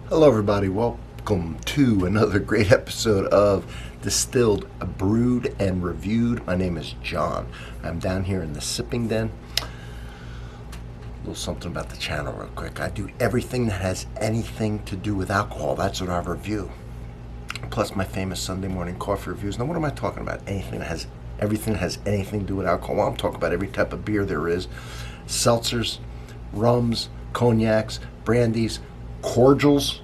Hello everybody, welcome to another great episode of Distilled, Brewed, and Reviewed. My name is John. I'm down here in the sipping den. A little something about the channel real quick. I do everything that has anything to do with alcohol. That's what I review. Plus my famous Sunday morning coffee reviews. Now what am I talking about? Everything that has anything to do with alcohol. Well, I'm talking about every type of beer there is. Seltzers, rums, cognacs, brandies, cordials,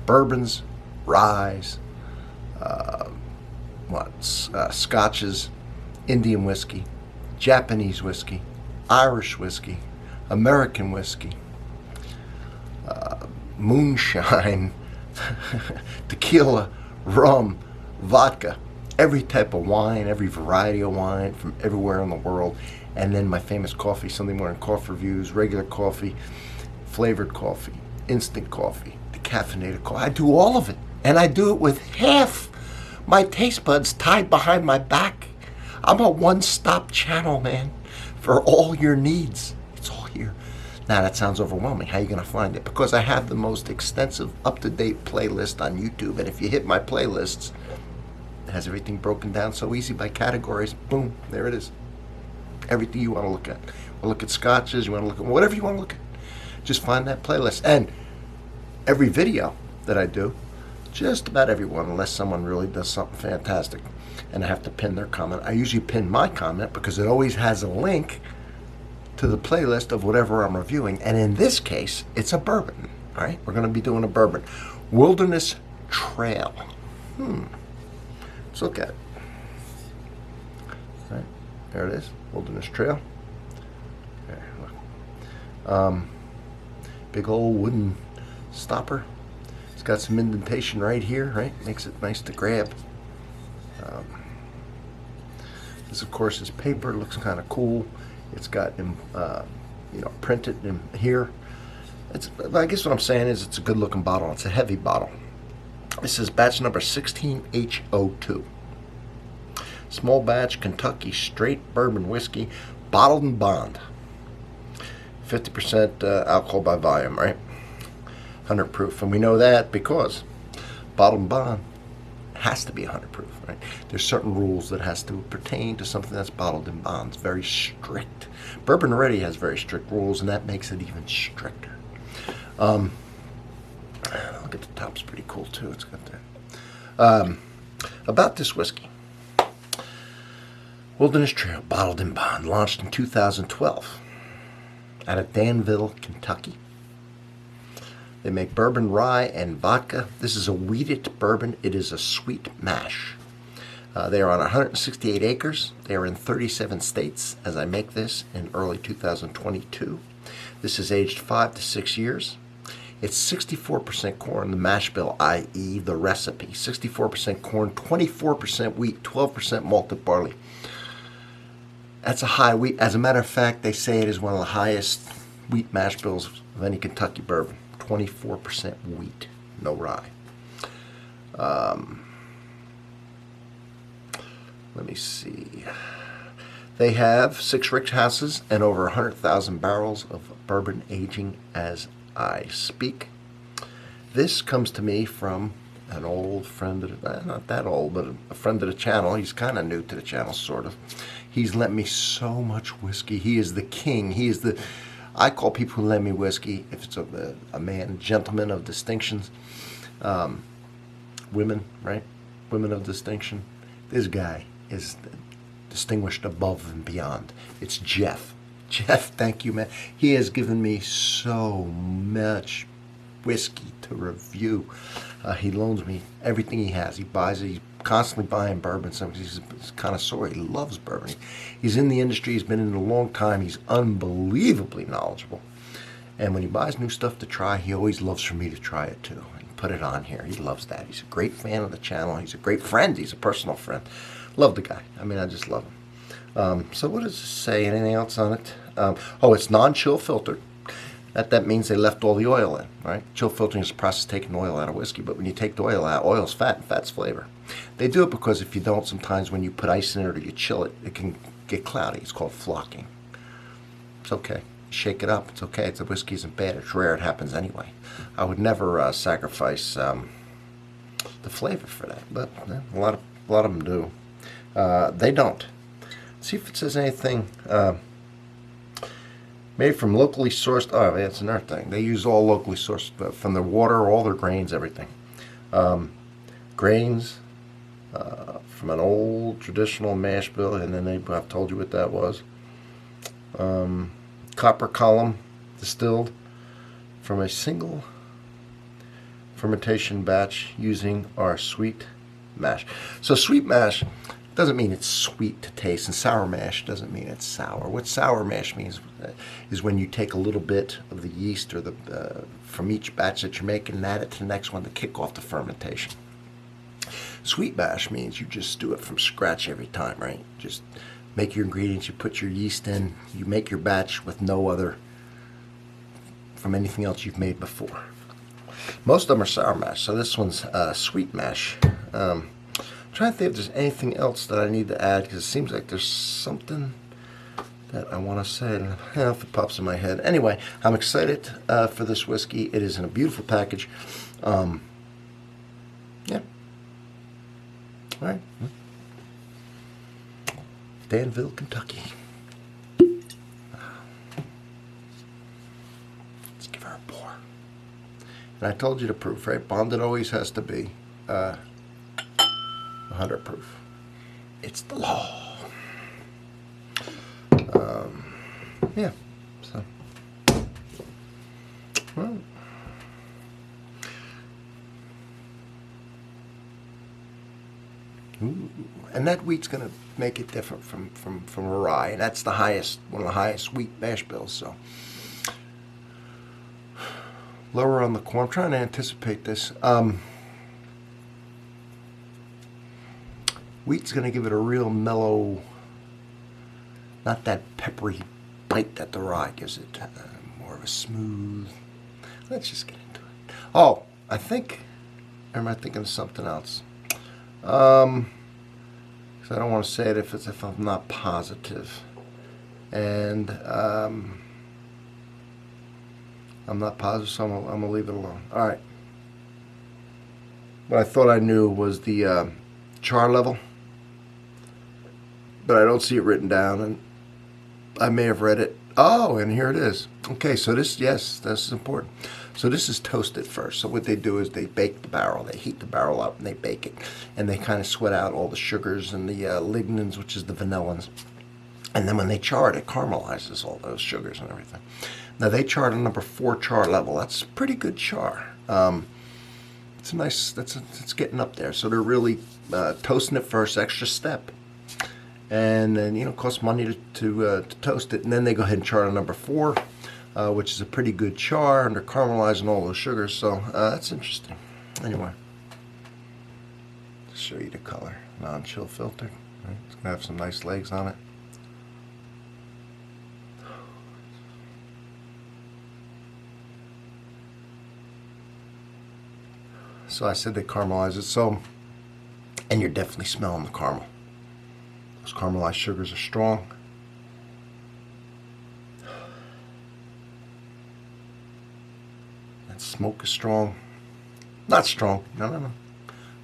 bourbons, ryes, scotches, Indian whiskey, Japanese whiskey, Irish whiskey, American whiskey, moonshine, tequila, rum, vodka, every type of wine, every variety of wine from everywhere in the world. And then my famous coffee, Sunday morning coffee reviews, regular coffee, flavored coffee, instant coffee, decaffeinated coffee. I do all of it. And I do it with half my taste buds tied behind my back. I'm a one-stop channel, man, for all your needs. It's all here. Now, that sounds overwhelming. How are you going to find it? Because I have the most extensive, up-to-date playlist on YouTube. And if you hit my playlists, it has everything broken down so easy by categories. Boom, there it is. Everything you want to look at. You want to look at scotches, you want to look at whatever you want to look at. Just find that playlist. And every video that I do, just about everyone, unless someone really does something fantastic and I have to pin their comment. I usually pin my comment because it always has a link to the playlist of whatever I'm reviewing. And in this case, it's a bourbon. All right, we're going to be doing a bourbon. Wilderness Trail. Let's look at it. All right, there it is. Wilderness Trail. Okay, look. Big old wooden stopper. It's got some indentation right here, right? Makes it nice to grab. This, of course, is paper. Looks kind of cool. It's got, printed in here. I guess what I'm saying is it's a good-looking bottle. It's a heavy bottle. This is batch number 16H02. Small batch Kentucky straight bourbon whiskey, bottled and bond. 50% alcohol by volume, right? 100 proof. And we know that because bottled and bond has to be 100 proof, right? There's certain rules that has to pertain to something that's bottled in bond. It's very strict. Bourbon already has very strict rules, and that makes it even stricter. Look at the top. It's pretty cool, too. It's got that. About this whiskey. Wilderness Trail, bottled in bond, launched in 2012 out of Adairville, Kentucky. They make bourbon, rye, and vodka. This is a wheated bourbon. It is a sweet mash. They are on 168 acres. They are in 37 states as I make this in early 2022. This is aged 5 to 6 years. It's 64% corn, the mash bill, i.e. the recipe. 64% corn, 24% wheat, 12% malted barley. That's a high wheat. As a matter of fact, they say it is one of the highest wheat mash bills of any Kentucky bourbon. 24% wheat, no rye. Let me see. They have 6 rick houses and over 100,000 barrels of bourbon aging as I speak. This comes to me from an old friend, not that old, but a friend of the channel. He's kind of new to the channel, sort of. He's lent me so much whiskey. He is the king. He is the... I call people who lend me whiskey, if it's a man, gentleman of distinctions, women, right? Women of distinction. This guy is distinguished above and beyond. It's Jeff. Jeff, thank you, man. He has given me so much whiskey to review. He loans me everything he has. He buys it. He's constantly buying bourbon. He's a connoisseur. He loves bourbon. He's in the industry. He's been in it a long time. He's unbelievably knowledgeable. And when he buys new stuff to try, he always loves for me to try it too and put it on here. He loves that. He's a great fan of the channel. He's a great friend. He's a personal friend. Love the guy. I mean, I just love him. So what does it say? Anything else on it? It's non-chill filtered. That means they left all the oil in, right? Chill filtering is the process of taking oil out of whiskey, but when you take the oil out, oil's fat and fat's flavor. They do it because if you don't, sometimes when you put ice in it or you chill it, it can get cloudy. It's called flocking. It's okay. shake it up. It's okay. It's the whiskey isn't bad. It's rare. It happens anyway. I would never sacrifice the flavor for that, but a lot of them do. They don't. See if it says anything. Made from locally sourced. Oh, that's another thing. They use all locally sourced from their water, all their grains, everything. Grains from an old traditional mash bill, and then I've told you what that was. Copper column distilled from a single fermentation batch using our sweet mash. So sweet mash doesn't mean it's sweet to taste, and sour mash doesn't mean it's sour. What sour mash means is when you take a little bit of the yeast or from each batch that you're making and add it to the next one to kick off the fermentation. Sweet mash means you just do it from scratch every time, right? Just make your ingredients, you put your yeast in, you make your batch with no other from anything else you've made before. Most of them are sour mash, so this one's sweet mash. I'm trying to think if there's anything else that I need to add, because it seems like there's something that I want to say. If it pops in my head. Anyway, I'm excited for this whiskey. It is in a beautiful package. Yeah. All right. Danville, Kentucky. Let's give her a pour. And I told you to proof, right? Bonded always has to be 100 proof. It's the law. Yeah. So. Well. Ooh. And that wheat's going to make it different from a rye, and that's the highest, one of the highest wheat mash bills. So lower on the corn. I'm trying to anticipate this. Wheat's going to give it a real mellow, not that peppery bite that the rye gives it. More of a smooth. Let's just get into it. Oh, I think, or am I thinking of something else? So I don't want to say it if I'm not positive. And I'm not positive, so I'm going to leave it alone. All right. What I thought I knew was the char level, but I don't see it written down, and I may have read it. Oh, and here it is. Okay, so this, yes, this is important. So this is toasted first. So what they do is they bake the barrel. They heat the barrel up and they bake it. And they kind of sweat out all the sugars and the lignans, which is the vanillins. And then when they char it, it caramelizes all those sugars and everything. Now they char at a number 4 char level. That's pretty good char. It's nice, it's getting up there. So they're really toasting it first, extra step. And then, it costs money to toast it. And then they go ahead and char at number 4. Which is a pretty good char, and they're caramelizing all those sugars, so that's interesting. Anyway, to show you the color, non-chill filter. Right? It's gonna have some nice legs on it. So I said they caramelize it, so, and you're definitely smelling the caramel. Those caramelized sugars are strong. Smoke is strong. Not strong. No.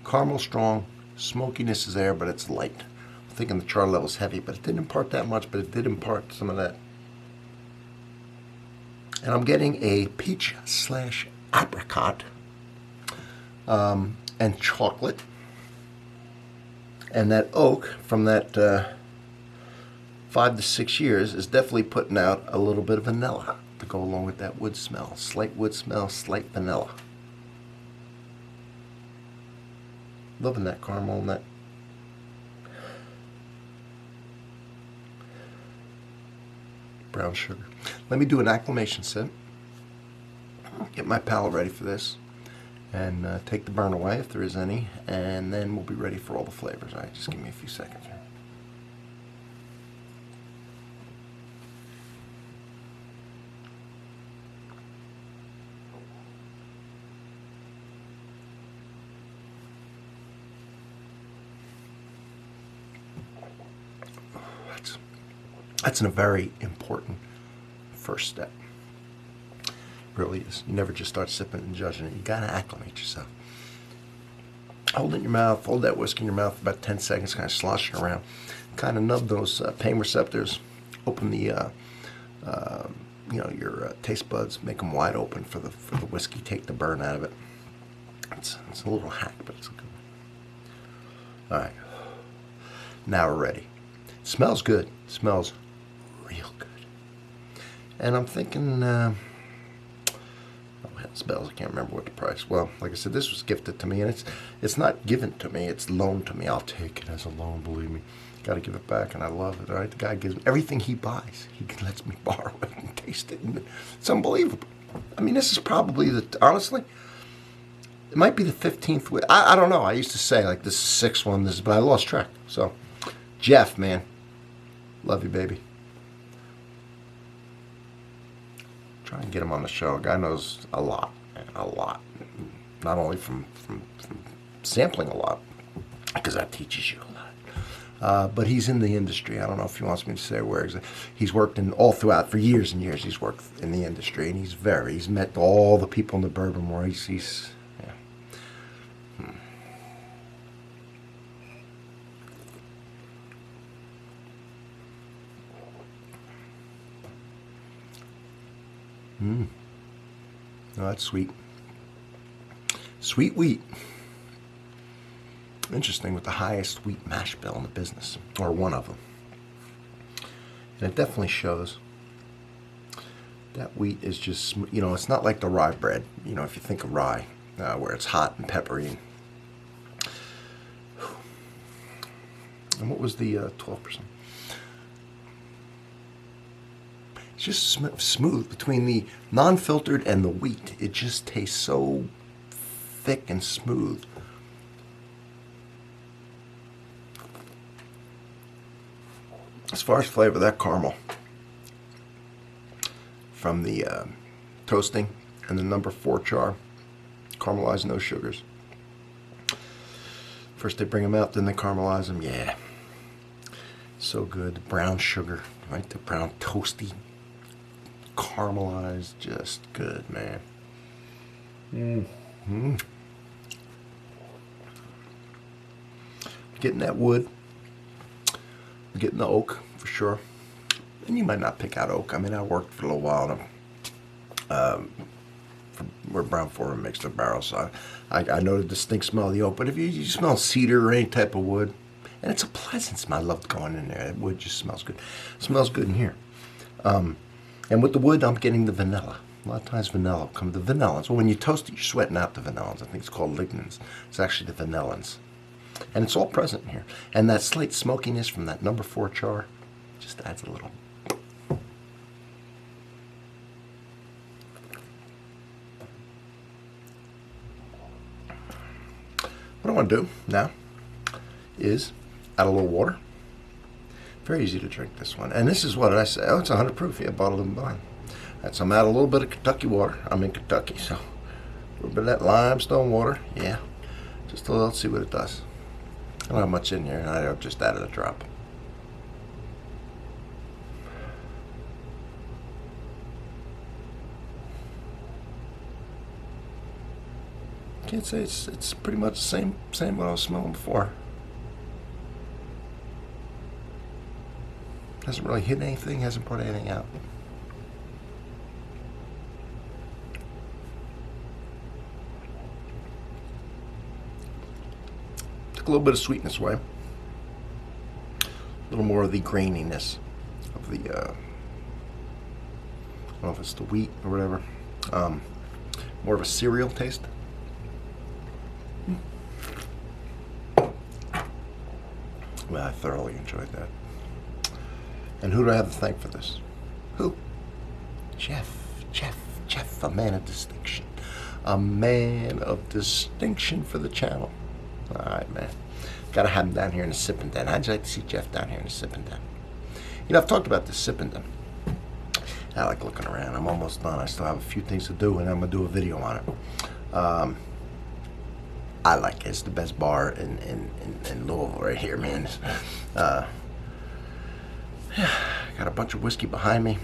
Caramel strong. Smokiness is there, but it's light. I'm thinking the char level's heavy, but it didn't impart that much, but it did impart some of that. And I'm getting a peach/apricot and chocolate. And that oak from that 5 to 6 years is definitely putting out a little bit of vanilla to go along with that wood smell. Slight wood smell, slight vanilla. Loving that caramel and that. Brown sugar. Let me do an acclimation sip. Get my palate ready for this. And take the burn away if there is any. And then we'll be ready for all the flavors. All right, just give me a few seconds here. That's a very important first step. It really is. You never just start sipping and judging it. You gotta acclimate yourself. Hold it in your mouth, hold that whiskey in your mouth for about 10 seconds, kind of slosh it around. Kind of nub those pain receptors, open the your taste buds, make them wide open for the whiskey, take the burn out of it. It's a little hack, but it's a good one. All right, now we're ready. It smells good. It smells real good. And I'm thinking, spells. I can't remember what the price. Well, like I said, this was gifted to me, and it's not given to me. It's loaned to me. I'll take it as a loan. Believe me. Got to give it back, and I love it. All right, the guy gives me everything he buys. He lets me borrow it and taste it, and it's unbelievable. I mean, this is probably honestly, it might be the 15th. I don't know. I used to say like this is the 6th one. But I lost track. So, Jeff, man, love you, baby. Try and get him on the show. Guy knows a lot. Not only from sampling a lot, because that teaches you a lot, but he's in the industry. I don't know if he wants me to say where exactly. He's worked in all throughout for years and years. He's worked in the industry, and he's met all the people in the bourbon world. He's yeah. Oh, that's sweet. Sweet wheat. Interesting, with the highest wheat mash bill in the business, or one of them. And it definitely shows. That wheat is just, it's not like the rye bread. If you think of rye, where it's hot and peppery. And what was the 12%? It's just smooth between the non-filtered and the wheat. It just tastes so thick and smooth. As far as flavor, that caramel from the toasting and the number 4 char, caramelized, no sugars. First they bring them out, then they caramelize them. Yeah, so good. The brown sugar, right? The brown toasty, caramelized, just good, man. Getting that wood, getting the oak for sure. And you might not pick out oak. I mean, I worked for a little while where Brown Foreman makes their barrels, so I know the distinct smell of the oak. But if you smell cedar or any type of wood, and it's a pleasant smell. I love going in there. That wood just smells good. It smells good in here. And with the wood, I'm getting the vanilla. A lot of times vanilla comes the vanillins. Well, when you toast it, you're sweating out the vanillins. I think it's called lignans. It's actually the vanillins. And it's all present in here. And that slight smokiness from that number 4 char just adds a little. What I want to do now is add a little water. Very easy to drink this one. And this is what I say. Oh, it's 100 proof. Yeah, bottled and bond. So I'm add a little bit of Kentucky water. I'm in Kentucky, so a little bit of that limestone water. Yeah, just a little. Let's see what it does. I don't have much in here, and I've just added a drop. Can't say it's pretty much the same what I was smelling before. Hasn't really hit anything, hasn't brought anything out. Took a little bit of sweetness away. A little more of the graininess of the, I don't know if it's the wheat or whatever. More of a cereal taste. Well, I thoroughly enjoyed that. And who do I have to thank for this? Who? Jeff, a man of distinction. A man of distinction for the channel. All right, man. Gotta have him down here in the sipping den. How'd you like to see Jeff down here in the sipping den? I've talked about this sipping den. I like looking around. I'm almost done. I still have a few things to do, and I'm gonna do a video on it. I like it. It's the best bar in Louisville right here, man. Got a bunch of whiskey behind me.